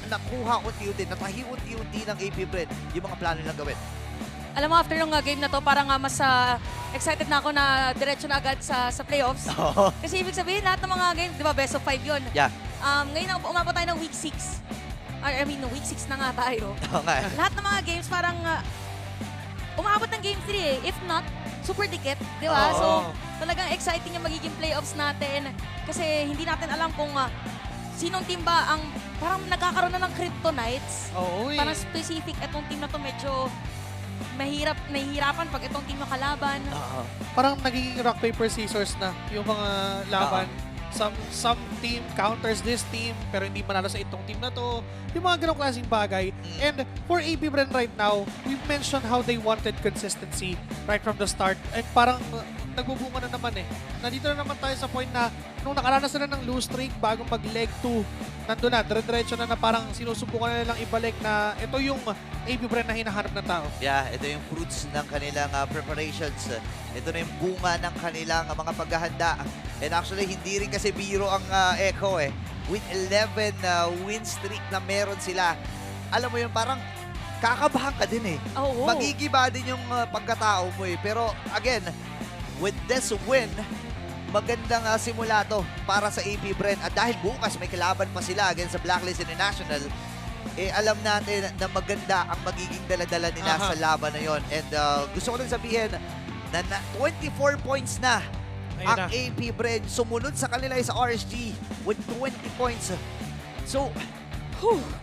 [SPEAKER 1] nakuha unti-unti, natahi unti-unti ng AP Bren yung mga plano nilang gawin.
[SPEAKER 2] Alam mo, after nung game na to, parang mas excited na ako na diretso na agad sa playoffs. Kasi ibig sabihin, lahat ng mga games, di ba, best of 5 yun.
[SPEAKER 1] Yeah.
[SPEAKER 2] Ngayon, umabot tayo ng week 6. I mean, week 6 na nga tayo.
[SPEAKER 1] Okay.
[SPEAKER 2] Lahat ng mga games, parang umabot ng game 3 eh. If not, super dikit, di ba?
[SPEAKER 3] Oo.
[SPEAKER 2] So, talagang exciting yung magiging playoffs natin. Kasi hindi natin alam kung sinong team ba ang parang nagkakaroon na ng Kryptonites.
[SPEAKER 3] Oo eh.
[SPEAKER 2] Parang specific, itong team na to medyo nahihirapan pag itong team makalaban.
[SPEAKER 3] Parang nagiging rock, paper, scissors na yung mga laban. Some team counters this team, pero hindi manalo sa itong team na to. Yung mga ganong klaseng bagay. And for AP Bren right now, we've mentioned how they wanted consistency right from the start. And parang nagbubunga na naman eh. Nandito na naman tayo sa point na nung nakaranas na ng lose streak bago mag-leg 2, nandun na, dire-diretso na parang sinusubukan na nilang ibalik na ito yung AP Bren na hinahanap na tao.
[SPEAKER 1] Yeah, ito yung fruits ng kanilang preparations. Ito na yung bunga ng kanilang mga paghahanda. And actually, hindi rin kasi biro ang Echo eh. With 11 win streak na meron sila. Alam mo yun, parang kakabahan ka din eh.
[SPEAKER 2] Oo.
[SPEAKER 1] Magigiba din yung pagkatao mo eh. Pero again, with this win, magandang simula to para sa AP Bren. At dahil bukas may kalaban pa sila against sa Blacklist International, alam natin na maganda ang magiging daladala nila sa laban na yon. And gusto ko lang sabihin na 24 points na
[SPEAKER 3] Ayun
[SPEAKER 1] ang
[SPEAKER 3] na.
[SPEAKER 1] AP Bren. Sumunod sa kanila sa RSG with 20 points. So,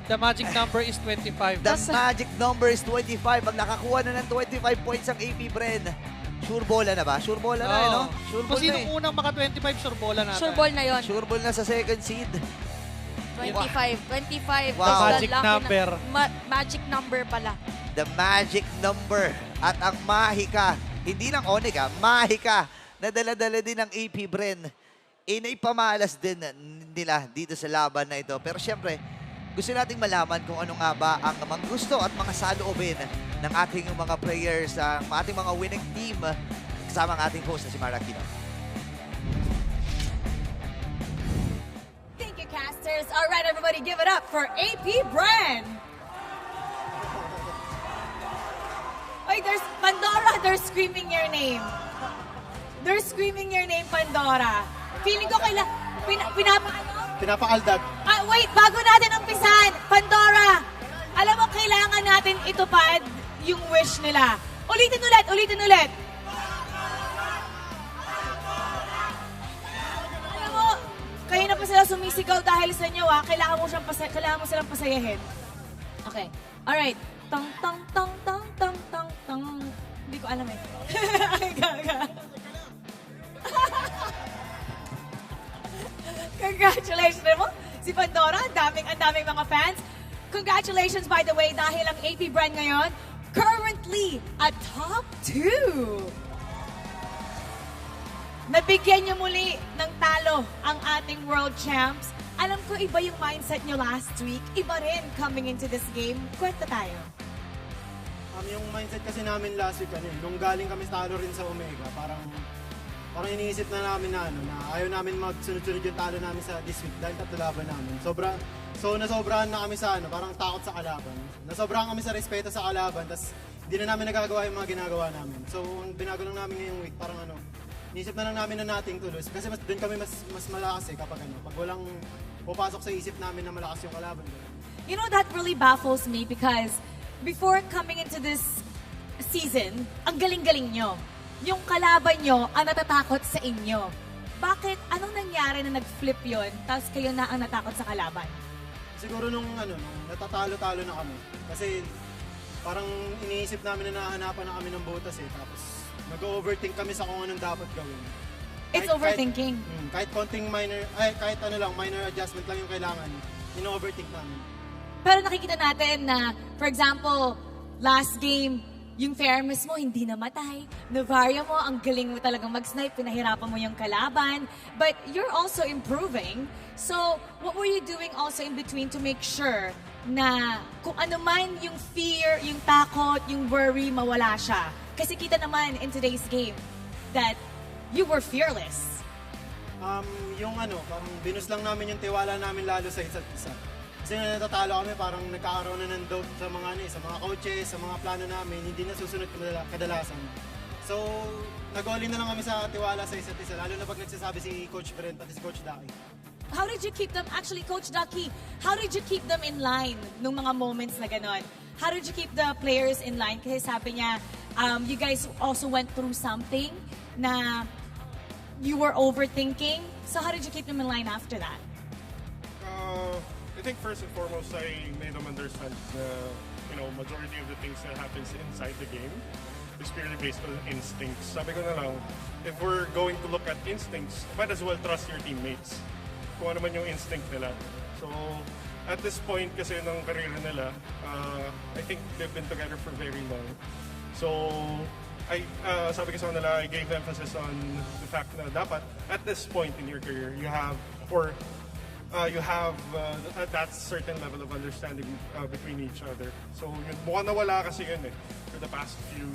[SPEAKER 3] The magic number is 25.
[SPEAKER 1] the magic number is 25. Pag nakakuha na ng 25 points ang AP Bren, sure bola na ba? Sure bola na, no? Sure
[SPEAKER 3] Kung
[SPEAKER 1] ball na
[SPEAKER 3] sinong unang maka-25, sure bola natin.
[SPEAKER 2] Sure ball na yon.
[SPEAKER 1] Sure ball na sa second seed.
[SPEAKER 2] 25. 25.
[SPEAKER 1] Wow.
[SPEAKER 2] That's the
[SPEAKER 3] Magic
[SPEAKER 2] lucky
[SPEAKER 3] number.
[SPEAKER 2] magic number pala.
[SPEAKER 1] The magic number. At ang mahika, hindi lang Onyx, mahika, na dala-dala din ng AP Bren. Naipamalas din nila dito sa laban na ito. Pero syempre, gusto nating malaman kung ano nga ba ang mga gusto at mga saloobin ng ating mga players, ang ating mga winning team, kasama ang ating host na si Mara Aquino.
[SPEAKER 4] Thank you, casters. All right, everybody, give it up for AP Bren. Wait, there's Pandora. They're screaming your name. They're screaming your name, Pandora. Feeling ko
[SPEAKER 5] Pinapaaldag.
[SPEAKER 4] wait, bago natin umpisan, Pandora, alam mo, kailangan natin itupad yung wish nila. Ulitin ulit. Alam mo, kayo na pa sila sumisigaw dahil sa inyo, kailangan mo silang pasayahin. Okay. Alright. Tang, tang, tang, tang, tang, tang, tang. Hindi ko alam eh. Gaga. Congratulations mo. Si Pandora, ang daming mga fans. Congratulations, by the way, dahil ang AP Bren ngayon, currently at top 2. nabigyan niyo muli ng talo ang ating world champs. Alam ko iba yung mindset niyo last week. Iba rin coming into this game. Kwenta tayo.
[SPEAKER 5] Yung mindset kasi namin last week, nung galing kami talo rin sa Omega, parang iniisip na namin na, na ayaw namin magsunod-sunod yung talo namin sa this week dahil tatlo laban namin. Nasobrahan na kami sa parang takot sa kalaban. Nasobrahan kami sa respeto sa kalaban, tas hindi na namin nagagawa yung mga ginagawa namin. So, ang binago lang namin ngayong week, parang iniisip na lang namin na nating tulos. Kasi doon kami mas malakas kapag pag walang pupasok sa isip namin na malakas yung kalaban.
[SPEAKER 4] You know, that really baffles me because before coming into this season, ang galing-galing nyo. Yung kalaban nyo ang natatakot sa inyo. Bakit? Anong nangyari na nag-flip yon? Tapos kayo na ang natakot sa kalaban?
[SPEAKER 5] Siguro nung natatalo-talo na kami. Kasi parang iniisip namin na nahanapan na kami ng botas Tapos nag-overthink kami sa kung anong dapat gawin.
[SPEAKER 4] It's overthinking.
[SPEAKER 5] Kahit konting minor adjustment lang yung kailangan, ino-overthink namin.
[SPEAKER 4] Pero nakikita natin na, for example, last game, yung fairness mo hindi namatay. Novaria mo, ang galing mo talagang mag-snipe, pinahirapan mo yung kalaban. But you're also improving. So, what were you doing also in between to make sure na kung ano man yung fear, yung takot, yung worry, mawala siya? Kasi kita naman in today's game that you were fearless.
[SPEAKER 5] Parang binus lang namin yung tiwala namin lalo sa isa't isa. Kasi nung natatalo kami, parang nagkakaroon na ng doubt sa mga coaches, sa mga plano namin, hindi na susunod kadalasan. So, nag-all-in na lang kami sa tiwala sa isa't isa, lalo na pag nagsasabi si Coach Brent at si Coach Daki.
[SPEAKER 4] How did you keep them, actually Coach Ducky, how did you keep them in line nung mga moments na ganon? How did you keep the players in line? Kasi sabi niya, you guys also went through something na you were overthinking. So how did you keep them in line after that?
[SPEAKER 6] I think first and foremost, I made them understand majority of the things that happens inside the game is purely based on instincts. Sabi ko na lang, if we're going to look at instincts, might as well trust your teammates. Kung ano man yung instinct nila. So, at this point kasi ng career nila, I think they've been together for very long. So, sabi ko sa kanila, I gave emphasis on the fact na dapat, at this point in your career, you have that certain level of understanding between each other. So, yun, mukhang nawala kasi yun for the past few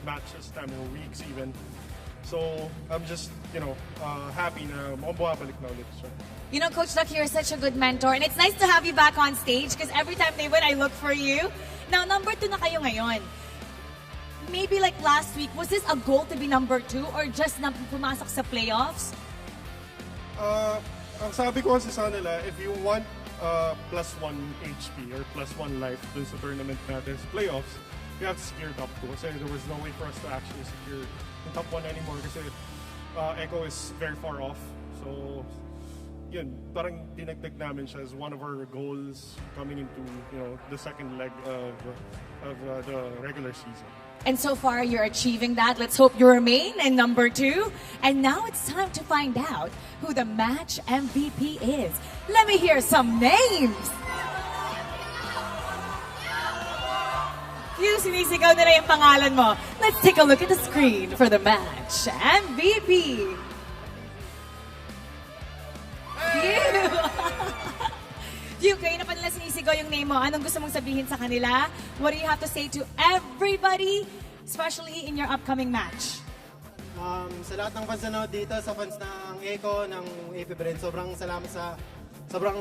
[SPEAKER 6] matches, weeks even. So, I'm just, happy na mukhang bumabalik na ulit siya.
[SPEAKER 4] You know, Coach Ducky, you're such a good mentor. And it's nice to have you back on stage because every time they win, I look for you. Now, number 2 na kayo ngayon. Maybe like last week, was this a goal to be number 2 or just na pumasok sa playoffs?
[SPEAKER 6] Ang sabi ko kasi sa nila, if you want +1 HP or +1 life dun sa tournament natin sa playoffs, you have to secure top 2. Kasi there was no way for us to actually secure the top 1 anymore kasi Echo is very far off. So, yun, parang dinagdag namin siya as one of our goals coming into the second leg of the regular season.
[SPEAKER 4] And so far, you're achieving that. Let's hope you remain in number 2. And now it's time to find out who the match MVP is. Let me hear some names. Yung sinisigaw nila yung pangalan mo. Let's take a look at the screen for the match MVP. Phew, kayo na pa nila sinisigaw yung name mo. Anong gusto mong sabihin sa kanila? What do you have to say to everybody, especially in your upcoming match?
[SPEAKER 5] Sa lahat ng fans na dito, sa fans ng Echo, ng AP Bren, sobrang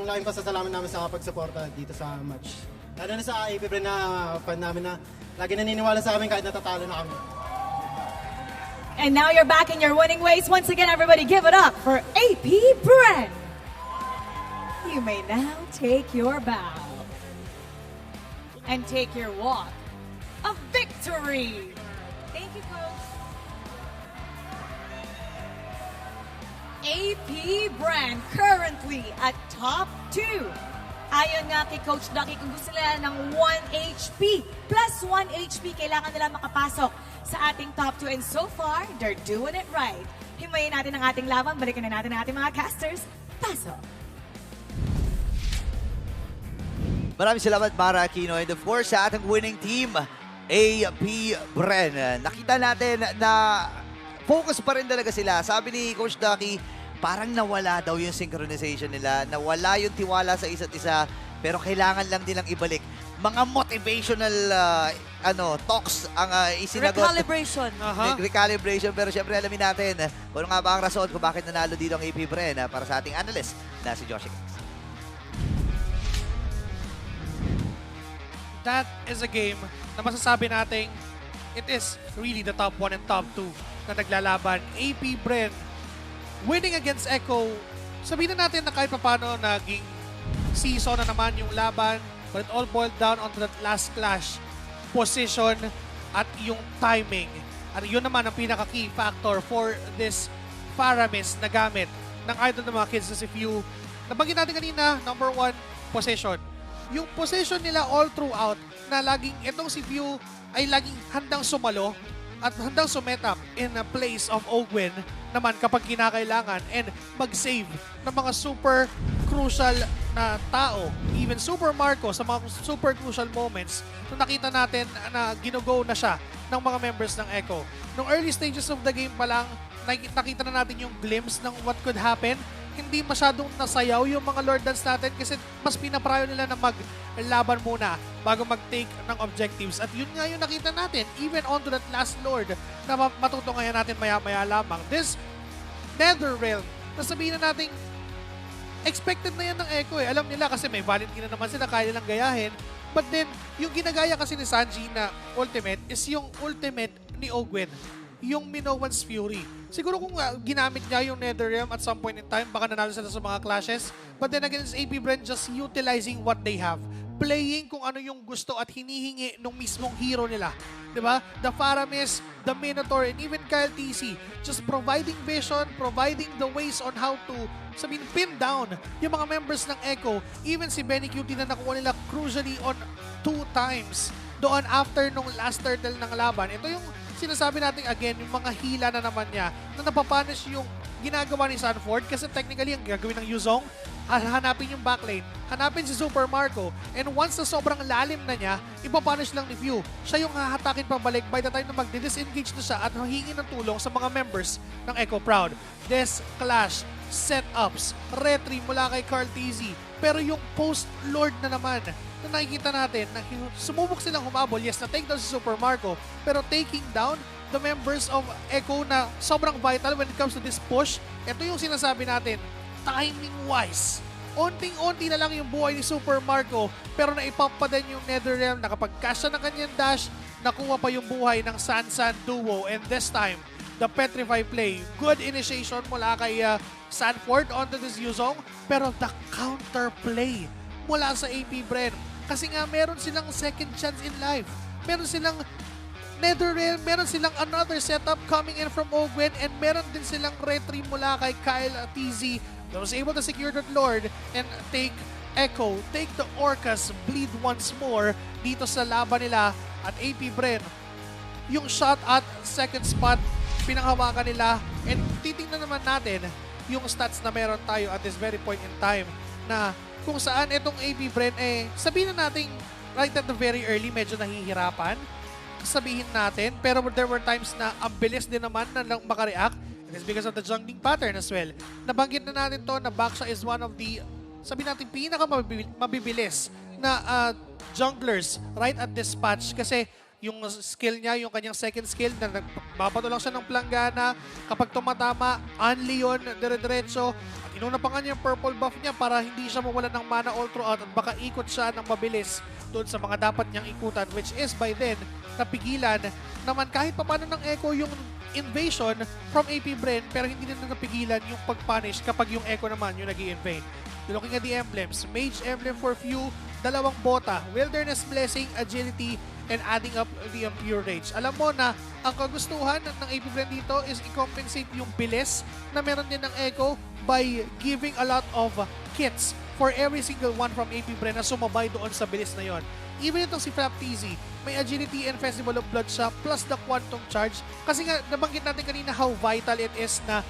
[SPEAKER 5] laking pasasalamat namin sa pagsuporta dito sa match. Lalo na sa AP Bren na fan namin na lagi naniniwala sa amin kahit natatalo na kami.
[SPEAKER 4] And now you're back in your winning ways. Once again, everybody give it up for AP Bren. You may now take your bow and take your walk of victory. Thank you, Coach. AP Bren currently at top 2. Ayon nga kay Coach Ducky, kung gusto nila ng 1 HP, plus 1 HP, kailangan nila makapasok sa ating top 2. And so far, they're doing it right. Himayin natin ang ating laban. Balikan na natin ang ating mga casters. Pasok!
[SPEAKER 1] Maraming salamat, Mara Aquino. And of course, sa ating winning team, AP Bren. Nakita natin na focus pa rin talaga sila. Sabi ni Coach Ducky, parang nawala daw yung synchronization nila, nawala yung tiwala sa isa't isa, pero kailangan lang nilang ibalik. Mga motivational talks ang isinagot.
[SPEAKER 2] Recalibration.
[SPEAKER 1] Recalibration, pero syempre alamin natin kung ano nga ba ang rason kung bakit nanalo dito ang AP Bren para sa ating analyst na si Joshi Kings.
[SPEAKER 3] That is a game na masasabi nating it is really the top 1 and top 2 na naglalaban. AP Bren winning against Echo. Sabihin na natin na kahit papano naging season na naman yung laban, but it all boiled down onto that last clash. Position at yung timing. At yun naman ang pinaka-key factor for this Faramis na gamit ng idol ng mga kids na si Few. Nabanggit natin kanina, number 1, position. Yung position nila all throughout na laging itong si Few ay laging handang sumalo at handang sumetap in a place of Ogwin naman kapag kinakailangan and mag-save ng mga super crucial na tao. Even Super Marco sa mga super crucial moments na nakita natin na ginugo na siya ng mga members ng Echo. Nung early stages of the game pa lang, nakita na natin yung glimpse ng what could happen. Hindi masyadong nasayaw yung mga Lord Dance natin kasi mas pinaprayo nila na maglaban muna bago mag-take ng objectives. At yun nga yung nakita natin, even onto that last Lord na matutungayan natin maya-maya lamang. This Nether Realm, nasabihin na natin, expected na yan ng Echo eh. Alam nila kasi may Valentine na naman sila, kaya nilang gayahin. But then, yung ginagaya kasi ni Sanji na ultimate is yung ultimate ni Ogwin. Yung Minowan's Fury. Siguro kung ginamit niya yung NetherRealm at some point in time, baka nanalo sila sa mga clashes. But then again, it's AP Bren just utilizing what they have. Playing kung ano yung gusto at hinihingi ng mismong hero nila. Diba? The Faramis, the Minotaur, and even Kyle TC. Just providing vision, providing the ways on how to pin down yung mga members ng Echo. Even si Benny Cutie na nakuha nila crucially on 2 times. Doon after nung last turtle ng laban. Ito yung sinasabi natin again, yung mga hila na naman niya na napapunish yung ginagawa ni Sanford kasi technically ang gagawin ng Yuzong, hanapin yung backlane, hanapin si Super Marco, and once na sobrang lalim na niya, ipapunish lang ni Few. Siya yung hahatakin pabalik by the time na magdi-disengage na siya at hingi ng tulong sa mga members ng Echo Proud. This clash, setups, retry mula kay Carl TZ, pero yung post-Lord na naman, na nakikita natin na sumubok silang humabol. Yes, na-take down si Super Marco, pero taking down the members of Echo na sobrang vital when it comes to this push. Ito yung sinasabi natin, timing-wise. Onting-onti na lang yung buhay ni Super Marco, pero naipump pa din yung NetherRealm. Nakapag-cash siya ng kanyang dash, nakuha pa yung buhay ng Sansan duo. And this time, the Petrify play. Good initiation mula kay Sanford onto this Yuzong, pero the counter play mula sa AP Bren. Kasi nga meron silang second chance in life. Meron silang NetherRealm, meron silang another setup coming in from Ogwin, and meron din silang retry mula kay Kyle TZ that was able to secure that Lord and take Echo, take the Orcas, bleed once more dito sa laban nila. At AP Bren, yung shot at second spot, pinanghawakan nila. And titingnan naman natin yung stats na meron tayo at this very point in time na kung saan itong AP Bren sabihin na natin right at the very early medyo nahihirapan sabihin natin, pero there were times na ang bilis din naman na lang makareact, and it's because of the jungling pattern as well. Nabanggit na natin to na Baksha is one of the sabihin natin pinaka-mabibilis na junglers right at this patch kasi yung skill niya, yung kanyang second skill na nagbabato lang siya ng planggana. Kapag tumatama, only yun, dire-diretso. At inuna pa nga yung purple buff niya para hindi siya mawala ng mana all throughout at baka ikot siya ng mabilis doon sa mga dapat niyang ikutan, which is by then, napigilan naman kahit paano ng Echo yung invasion from AP Bren, pero hindi na napigilan yung pag-punish kapag yung Echo naman yung nag-i-invade. Looking at the emblems, Mage Emblem for Few, 2 bota, Wilderness Blessing, Agility, and adding up the Pure Rage. Alam mo na ang kagustuhan ng AP Bren dito is i-compensate yung bilis na meron din ng Echo by giving a lot of kits for every single one from AP Bren na sumabay doon sa bilis na yon. Even itong si Flap TZ, may Agility and Festival of Blood siya plus the Quantum Charge. Kasi nga, nabanggit natin kanina how vital it is na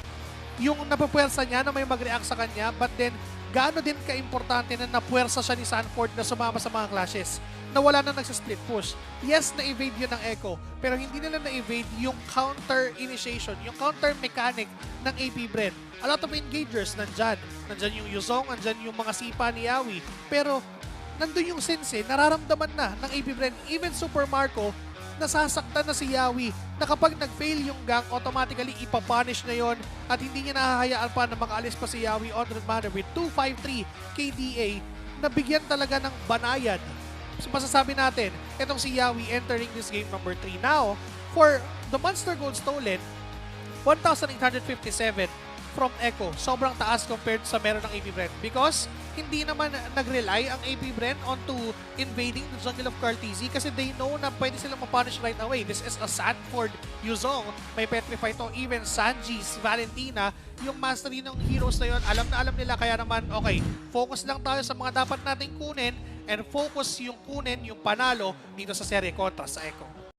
[SPEAKER 3] yung napapwersa niya na may mag-react sa kanya, but then gaano din ka-importante na napwersa siya ni Sanford na sumama sa mga clashes. na wala na nagsa-split push. Yes, na-evade yun ng Echo, pero hindi nila na-evade yung counter initiation, yung counter mechanic ng AP Bren. A lot of engagers nandyan. Nandyan yung Yuzong, nandyan yung mga sipa ni Yawi. Pero nandun yung sense, nararamdaman na ng AP Bren. Even Super Marco, nasasaktan na si Yawi na kapag nag-fail yung gang, automatically ipapunish na yon at hindi niya nahahayaan pa na makaalis pa si Yawi on red manner with 253 KDA na bigyan talaga ng banayad. So masasabi natin, itong si Yawi entering this game number 3. Now, for the Monster Gold stolen, 1,857 from Echo. Sobrang taas compared sa meron ng AP Bren because hindi naman nag-rely ang AP Bren onto invading the jungle of Carteezy kasi they know na pwede silang mapunish right away. This is a Sanford Yuzong. May petrify to. Even Sanji's, Valentina, yung mastery ng heroes na yun, alam na alam nila. Kaya naman, okay, focus lang tayo sa mga dapat nating kunin and focus yung kunin, yung panalo dito sa serye kontra sa Echo.